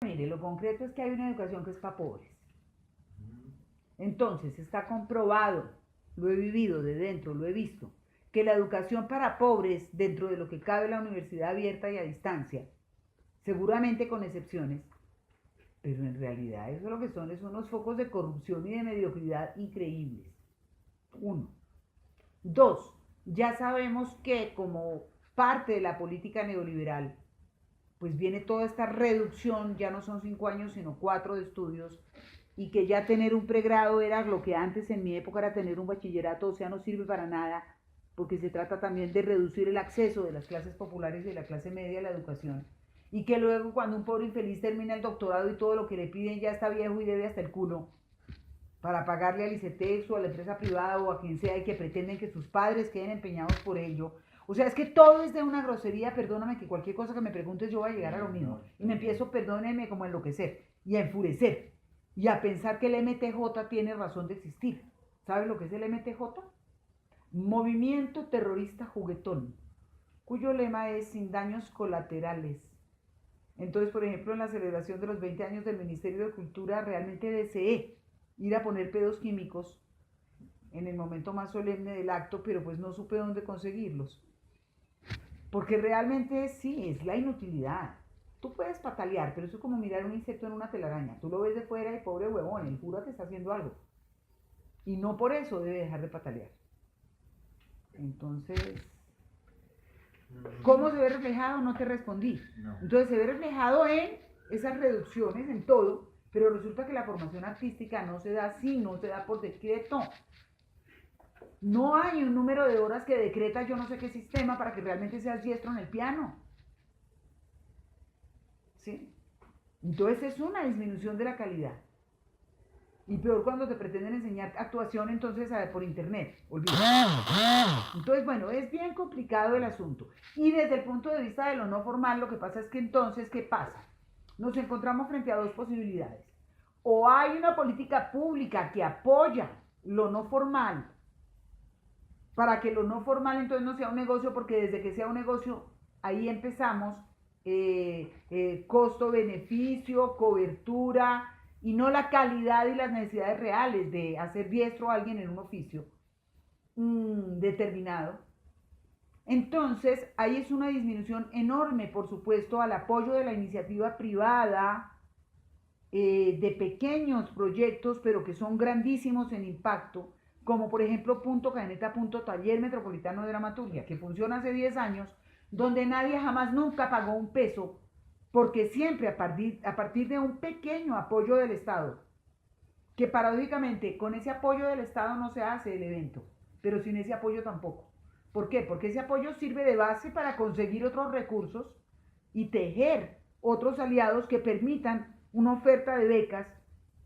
Mire, lo concreto es que hay una educación que es para pobres. Entonces, está comprobado, lo he vivido de dentro, lo he visto, que la educación para pobres, dentro de lo que cabe la universidad abierta y a distancia, seguramente con excepciones, pero en realidad eso lo que son es unos focos de corrupción y de mediocridad increíbles. Uno. Dos, ya sabemos que como parte de la política neoliberal, pues viene toda esta reducción, ya no son 5 años, sino 4 de estudios, y que ya tener un pregrado era lo que antes en mi época era tener un bachillerato, o sea, no sirve para nada, porque se trata también de reducir el acceso de las clases populares y de la clase media a la educación, y que luego cuando un pobre infeliz termina el doctorado y todo lo que le piden ya está viejo y debe hasta el culo, para pagarle al ICETEX o a la empresa privada o a quien sea y que pretenden que sus padres queden empeñados por ello. O sea, es que todo es de una grosería, perdóname que cualquier cosa que me preguntes yo voy a llegar a lo mismo. Y me empiezo, perdónenme, como a enloquecer y a enfurecer y a pensar que el MTJ tiene razón de existir. ¿Sabes lo que es el MTJ? Movimiento Terrorista Juguetón, cuyo lema es sin daños colaterales. Entonces, por ejemplo, en la celebración de los 20 años del Ministerio de Cultura, realmente deseé ir a poner pedos químicos en el momento más solemne del acto, pero pues no supe dónde conseguirlos. Porque realmente sí, es la inutilidad. Tú puedes patalear, pero eso es como mirar un insecto en una telaraña. Tú lo ves de fuera y pobre huevón, él jura que está haciendo algo. Y no por eso debe dejar de patalear. Entonces, ¿cómo se ve reflejado? No te respondí. No. Entonces se ve reflejado en esas reducciones, en todo, pero resulta que la formación artística no se da así, no se da por decreto. No hay un número de horas que decreta yo no sé qué sistema para que realmente seas diestro en el piano. ¿Sí? Entonces es una disminución de la calidad. Y peor cuando te pretenden enseñar actuación entonces por internet, olvídate. Entonces, bueno, es bien complicado el asunto. Y desde el punto de vista de lo no formal, lo que pasa es que entonces, ¿qué pasa? Nos encontramos frente a dos posibilidades. O hay una política pública que apoya lo no formal, para que lo no formal entonces no sea un negocio, porque desde que sea un negocio, ahí empezamos, costo-beneficio, cobertura, y no la calidad y las necesidades reales de hacer diestro a alguien en un oficio determinado. Entonces, ahí es una disminución enorme, por supuesto, al apoyo de la iniciativa privada, de pequeños proyectos, pero que son grandísimos en impacto, como por ejemplo Punto Caneta, Punto Taller Metropolitano de Dramaturgia, que funciona hace 10 años, donde nadie jamás nunca pagó un peso, porque siempre a partir de un pequeño apoyo del Estado, que paradójicamente con ese apoyo del Estado no se hace el evento, pero sin ese apoyo tampoco. ¿Por qué? Porque ese apoyo sirve de base para conseguir otros recursos y tejer otros aliados que permitan una oferta de becas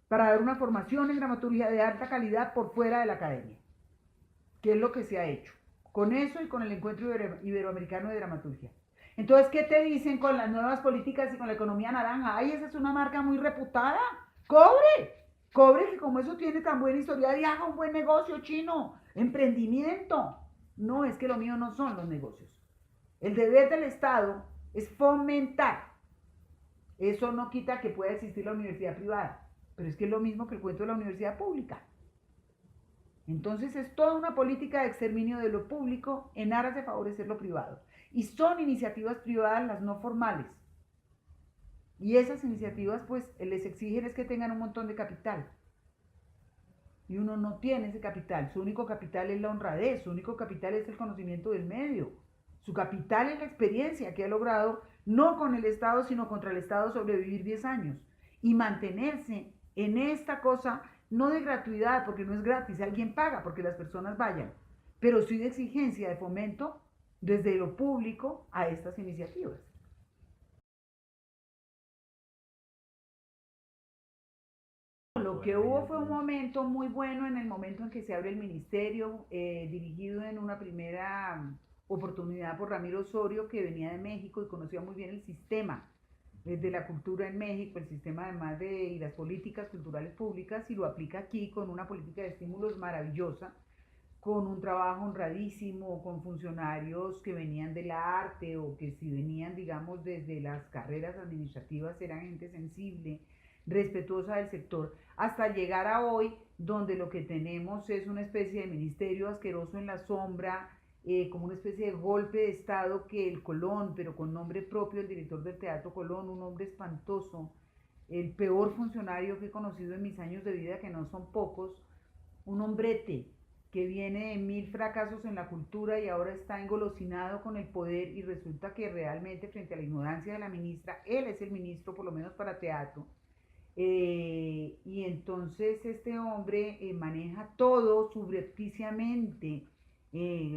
para dar una formación en dramaturgia de alta calidad por fuera de la academia, que es lo que se ha hecho, con eso y con el Encuentro Iberoamericano de Dramaturgia. Entonces, ¿qué te dicen con las nuevas políticas y con la economía naranja? Ay, esa es una marca muy reputada. ¡Cobre! Cobre, que como eso tiene tan buena historia, y haga un buen negocio chino, emprendimiento. No, es que lo mío no son los negocios. El deber del Estado es fomentar. Eso no quita que pueda existir la universidad privada, pero es que es lo mismo que el cuento de la universidad pública. Entonces es toda una política de exterminio de lo público en aras de favorecer lo privado. Y son iniciativas privadas las no formales. Y esas iniciativas pues les exigen es que tengan un montón de capital. Y uno no tiene ese capital. Su único capital es la honradez, su único capital es el conocimiento del medio. Su capital es la experiencia que ha logrado, no con el Estado, sino contra el Estado, sobrevivir 10 años. Y mantenerse en esta cosa, no de gratuidad, porque no es gratis, alguien paga porque las personas vayan, pero sí de exigencia, de fomento desde lo público a estas iniciativas. Lo que hubo fue un momento muy bueno en el momento en que se abre el ministerio, dirigido en una primera oportunidad por Ramiro Osorio, que venía de México y conocía muy bien el sistema de la cultura en México, el sistema además de y las políticas culturales públicas, y lo aplica aquí con una política de estímulos maravillosa, con un trabajo honradísimo, con funcionarios que venían del arte o que si venían, digamos, desde las carreras administrativas, eran gente sensible, respetuosa del sector, hasta llegar a hoy, donde lo que tenemos es una especie de ministerio asqueroso en la sombra, como una especie de golpe de Estado que el Colón, pero con nombre propio, el director del Teatro Colón, un hombre espantoso, el peor funcionario que he conocido en mis años de vida, que no son pocos, un hombrete que viene de 1000 fracasos en la cultura y ahora está engolosinado con el poder y resulta que realmente frente a la ignorancia de la ministra, él es el ministro por lo menos para teatro, y entonces este hombre maneja todo subrepticiamente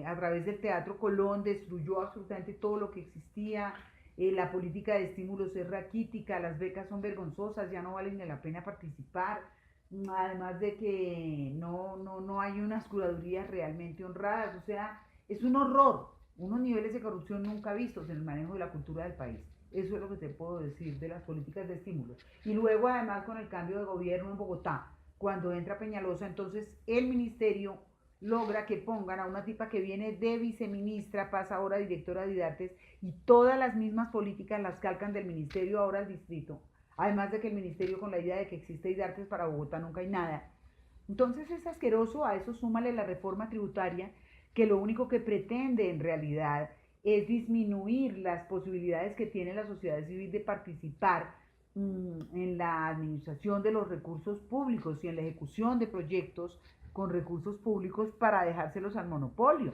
a través del Teatro Colón, destruyó absolutamente todo lo que existía, la política de estímulos es raquítica, las becas son vergonzosas, ya no vale ni la pena participar, además de que no hay unas curadurías realmente honradas, o sea, es un horror, unos niveles de corrupción nunca vistos en el manejo de la cultura del país. Eso es lo que te puedo decir de las políticas de estímulos. Y luego además con el cambio de gobierno en Bogotá, cuando entra Peñalosa, entonces el ministerio logra que pongan a una tipa que viene de viceministra, pasa ahora a directora de IDARTES, y todas las mismas políticas las calcan del ministerio ahora al distrito. Además de que el ministerio con la idea de que existe IDARTES para Bogotá nunca hay nada. Entonces es asqueroso, a eso súmale la reforma tributaria, que lo único que pretende en realidad es disminuir las posibilidades que tiene la sociedad civil de participar en la administración de los recursos públicos y en la ejecución de proyectos con recursos públicos para dejárselos al monopolio.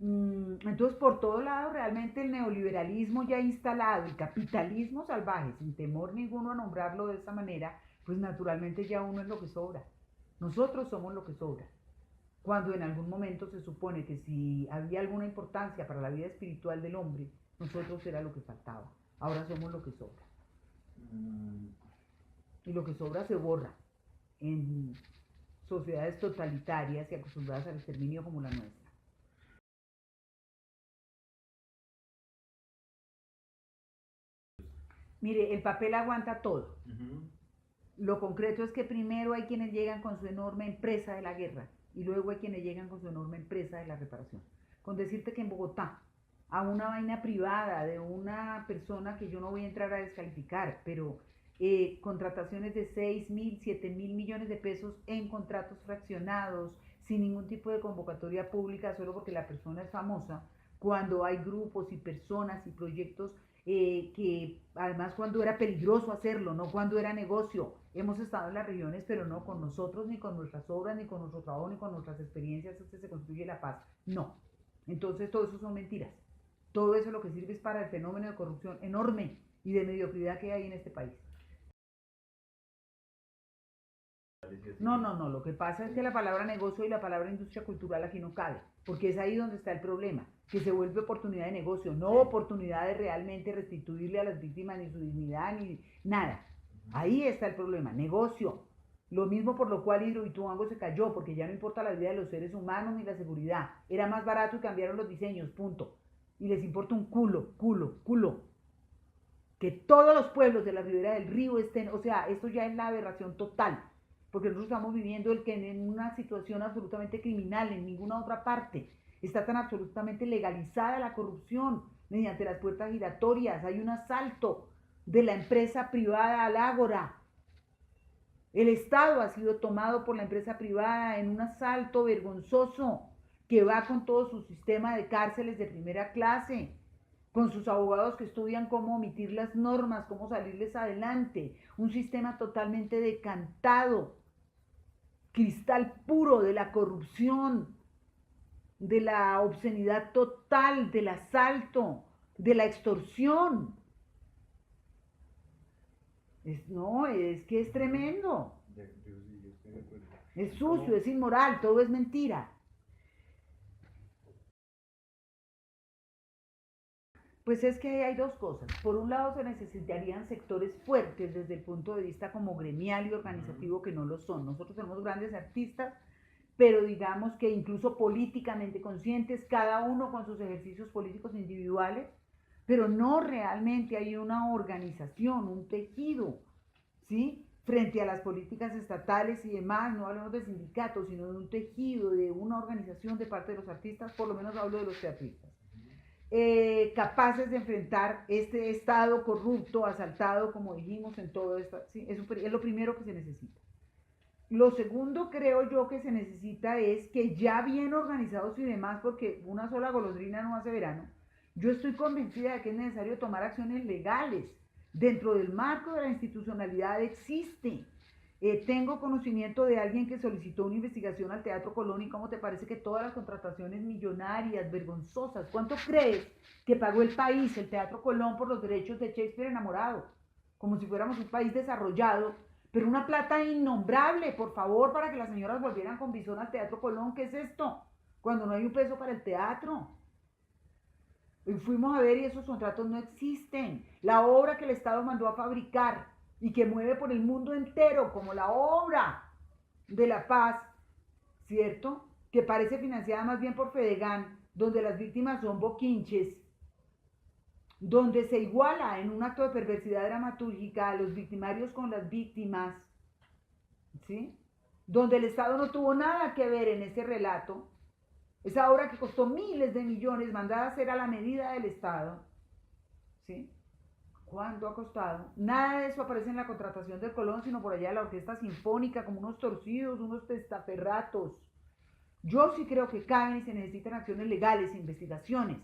Entonces, por todo lado, realmente el neoliberalismo ya instalado, el capitalismo salvaje, sin temor ninguno a nombrarlo de esa manera, pues naturalmente ya uno es lo que sobra. Nosotros somos lo que sobra. Cuando en algún momento se supone que si había alguna importancia para la vida espiritual del hombre, nosotros era lo que faltaba. Ahora somos lo que sobra. Y lo que sobra se borra en sociedades totalitarias y acostumbradas al exterminio como la nuestra. Mire, el papel aguanta todo. Lo concreto es que primero hay quienes llegan con su enorme empresa de la guerra y luego hay quienes llegan con su enorme empresa de la reparación. Con decirte que en Bogotá, a una vaina privada de una persona que yo no voy a entrar a descalificar, pero contrataciones de 6.000, 7.000 millones de pesos en contratos fraccionados, sin ningún tipo de convocatoria pública, solo porque la persona es famosa, cuando hay grupos y personas y proyectos que además cuando era peligroso hacerlo, no cuando era negocio. Hemos estado en las regiones, pero no con nosotros, ni con nuestras obras, ni con nuestro trabajo, ni con nuestras experiencias, es que se construye la paz. No. Entonces todo eso son mentiras. Todo eso lo que sirve es para el fenómeno de corrupción enorme y de mediocridad que hay en este país. No, lo que pasa es que la palabra negocio y la palabra industria cultural aquí no cabe, porque es ahí donde está el problema, que se vuelve oportunidad de negocio, no oportunidad de realmente restituirle a las víctimas ni su dignidad ni nada. Ahí está el problema, negocio. Lo mismo por lo cual Hidroituango se cayó, porque ya no importa la vida de los seres humanos ni la seguridad. Era más barato y cambiaron los diseños, punto. Y les importa un culo. Que todos los pueblos de la ribera del río estén, o sea, esto ya es la aberración total, porque nosotros estamos viviendo el que en una situación absolutamente criminal, en ninguna otra parte está tan absolutamente legalizada la corrupción mediante las puertas giratorias, hay un asalto de la empresa privada al ágora, el Estado ha sido tomado por la empresa privada en un asalto vergonzoso que va con todo su sistema de cárceles de primera clase, con sus abogados que estudian cómo omitir las normas, cómo salirles adelante, un sistema totalmente decantado, cristal puro de la corrupción, de la obscenidad total, del asalto, de la extorsión. Es que es tremendo. Es sucio, es inmoral, todo es mentira. Pues es que hay dos cosas. Por un lado se necesitarían sectores fuertes desde el punto de vista como gremial y organizativo que no lo son. Nosotros tenemos grandes artistas, pero digamos que incluso políticamente conscientes, cada uno con sus ejercicios políticos individuales, pero no realmente hay una organización, un tejido, ¿sí? frente a las políticas estatales y demás, no hablemos de sindicatos, sino de un tejido, de una organización de parte de los artistas, por lo menos hablo de los teatristas, capaces de enfrentar este Estado corrupto, asaltado, como dijimos, en todo esto, ¿sí? Es lo primero que se necesita. Lo segundo creo yo que se necesita es que ya bien organizados y demás, porque una sola golondrina no hace verano, yo estoy convencida de que es necesario tomar acciones legales. Dentro del marco de la institucionalidad existe. Tengo conocimiento de alguien que solicitó una investigación al Teatro Colón y cómo te parece que todas las contrataciones millonarias, vergonzosas, ¿cuánto crees que pagó el país, el Teatro Colón, por los derechos de Shakespeare enamorado? Como si fuéramos un país desarrollado, pero una plata innombrable, por favor, para que las señoras volvieran con visón al Teatro Colón. ¿Qué es esto? Cuando no hay un peso para el teatro. Y fuimos a ver y esos contratos no existen. La obra que el Estado mandó a fabricar y que mueve por el mundo entero, como la obra de la paz, ¿cierto? Que parece financiada más bien por Fedegan, donde las víctimas son boquinches, donde se iguala en un acto de perversidad dramatúrgica a los victimarios con las víctimas, ¿sí? Donde el Estado no tuvo nada que ver en ese relato, esa obra que costó miles de millones, mandada a hacer a la medida del Estado, ¿sí? ¿Cuánto ha costado? Nada de eso aparece en la contratación del Colón, sino por allá la orquesta sinfónica, como unos torcidos, unos testaferratos. Yo sí creo que caben y se necesitan acciones legales, investigaciones.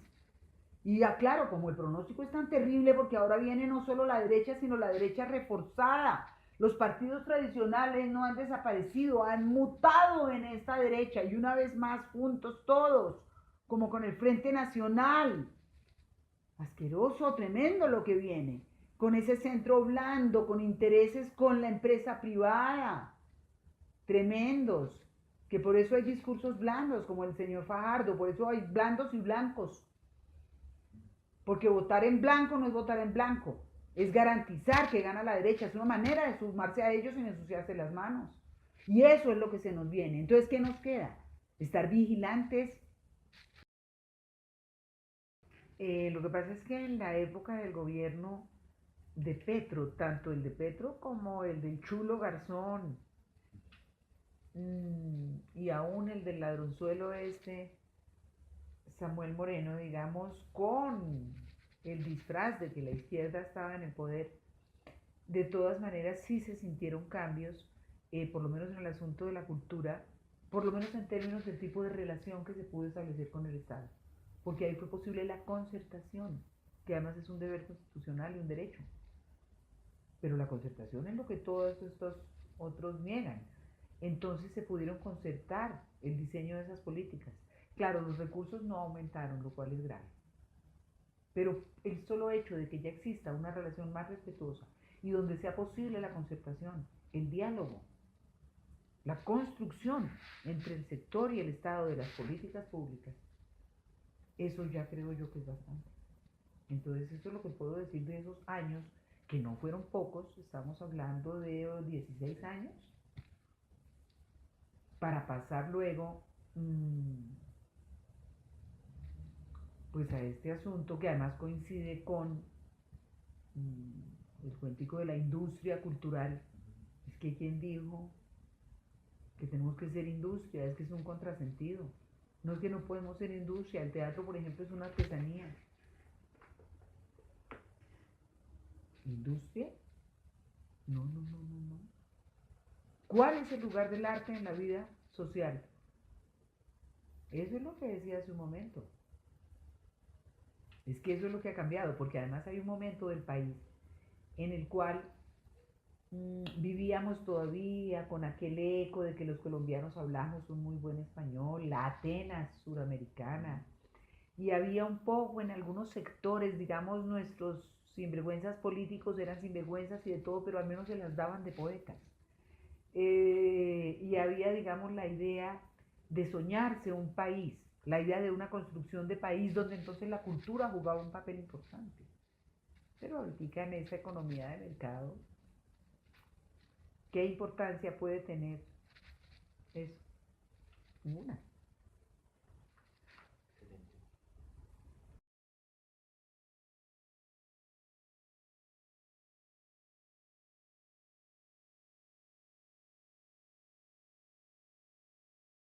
Y aclaro, como el pronóstico es tan terrible, porque ahora viene no solo la derecha, sino la derecha reforzada. Los partidos tradicionales no han desaparecido, han mutado en esta derecha y una vez más juntos todos, como con el Frente Nacional. Asqueroso, tremendo lo que viene, con ese centro blando, con intereses con la empresa privada, tremendos, que por eso hay discursos blandos, como el señor Fajardo, por eso hay blandos y blancos. Porque votar en blanco no es votar en blanco, es garantizar que gana la derecha, es una manera de sumarse a ellos sin ensuciarse las manos. Y eso es lo que se nos viene. Entonces, ¿qué nos queda? Estar vigilantes. Lo que pasa es que en la época del gobierno de Petro, tanto el de Petro como el del Chulo Garzón, y aún el del ladronzuelo este, Samuel Moreno, digamos, con el disfraz de que la izquierda estaba en el poder, de todas maneras sí se sintieron cambios, por lo menos en el asunto de la cultura, por lo menos en términos del tipo de relación que se pudo establecer con el Estado, porque ahí fue posible la concertación, que además es un deber constitucional y un derecho, pero la concertación es lo que todos estos otros niegan. Entonces se pudieron concertar el diseño de esas políticas. Claro, los recursos no aumentaron, lo cual es grave. Pero el solo hecho de que ya exista una relación más respetuosa y donde sea posible la concertación, el diálogo, la construcción entre el sector y el Estado de las políticas públicas, eso ya creo yo que es bastante. Entonces eso es lo que puedo decir de esos años, que no fueron pocos, estamos hablando de 16 años, para pasar luego pues a este asunto que además coincide con el cuentico de la industria cultural. Es que quien dijo que tenemos que ser industria, es que es un contrasentido. No es que no podemos ser industria, el teatro por ejemplo es una artesanía. ¿Industria? No, no, no, no, no. ¿Cuál es el lugar del arte en la vida social? Eso es lo que decía hace un momento. Es que eso es lo que ha cambiado, porque además hay un momento del país en el cual vivíamos todavía con aquel eco de que los colombianos hablamos un muy buen español, la Atenas suramericana, y había un poco en algunos sectores, digamos, nuestros sinvergüenzas políticos eran sinvergüenzas y de todo, pero al menos se las daban de poetas. Y había, digamos, la idea de soñarse un país, la idea de una construcción de país donde entonces la cultura jugaba un papel importante. Pero ahorita en esa economía de mercado, ¿qué importancia puede tener eso? Ninguna.